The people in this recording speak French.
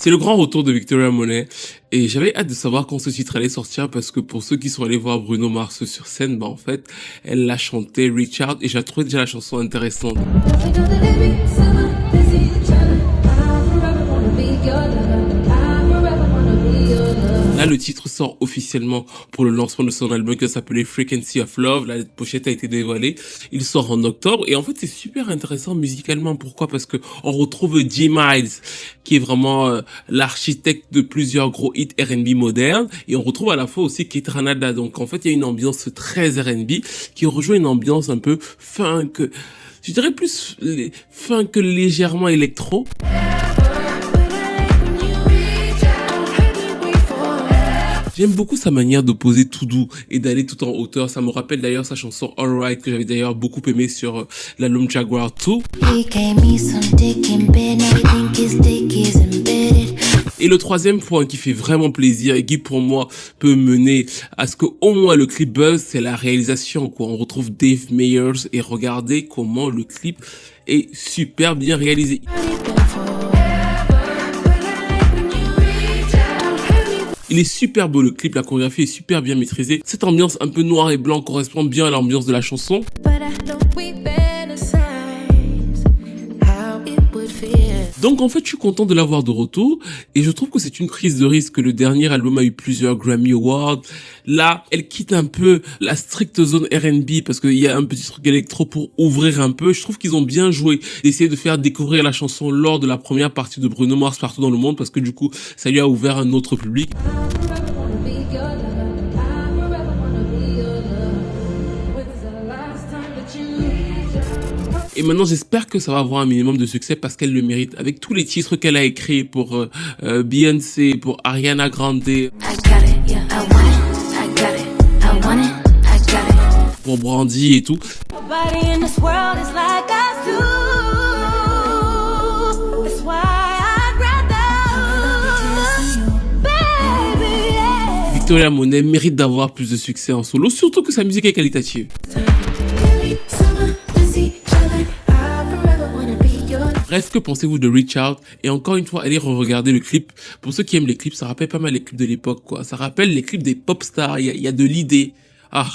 C'est le grand retour de Victoria Monet et j'avais hâte de savoir quand ce titre allait sortir parce que pour ceux qui sont allés voir Bruno Mars sur scène, bah en fait, elle l'a chanté Richard et j'ai trouvé déjà la chanson intéressante. Là, le titre sort officiellement pour le lancement de son album qui s'appelait Frequency of Love. La pochette a été dévoilée. Il sort en octobre. Et en fait, c'est super intéressant musicalement. Pourquoi? Parce que on retrouve G. Miles, qui est vraiment l'architecte de plusieurs gros hits R&B modernes. Et on retrouve à la fois aussi Kate Ranada. Donc, en fait, il y a une ambiance très R&B qui rejoint une ambiance un peu funk. Je dirais plus funk légèrement électro. J'aime beaucoup sa manière de poser tout doux et d'aller tout en hauteur. Ça me rappelle d'ailleurs sa chanson Alright que j'avais d'ailleurs beaucoup aimé sur l'album Jaguar 2. Et le troisième point qui fait vraiment plaisir et qui pour moi peut mener à ce que au moins le clip buzz, c'est la réalisation quoi. On retrouve Dave Meyers et regardez comment le clip est super bien réalisé. Il est super beau le clip, la chorégraphie est super bien maîtrisée. Cette ambiance un peu noir et blanc correspond bien à l'ambiance de la chanson. Donc en fait, je suis content de l'avoir de retour et je trouve que c'est une prise de risque. Le dernier album a eu plusieurs Grammy Awards. Là, elle quitte un peu la stricte zone R&B parce qu'il y a un petit truc électro pour ouvrir un peu. Je trouve qu'ils ont bien joué d'essayer de faire découvrir la chanson lors de la première partie de Bruno Mars partout dans le monde parce que du coup, ça lui a ouvert un autre public. Et maintenant, j'espère que ça va avoir un minimum de succès parce qu'elle le mérite. Avec tous les titres qu'elle a écrits pour Beyoncé, pour Ariana Grande, pour Brandy et tout. Victoria Monet mérite d'avoir plus de succès en solo, surtout que sa musique est qualitative. Bref, que pensez-vous de Reach Out? Et encore une fois, allez re-regarder le clip. Pour ceux qui aiment les clips, ça rappelle pas mal les clips de l'époque, quoi. Ça rappelle les clips des pop stars. Il y a de l'idée. Ah.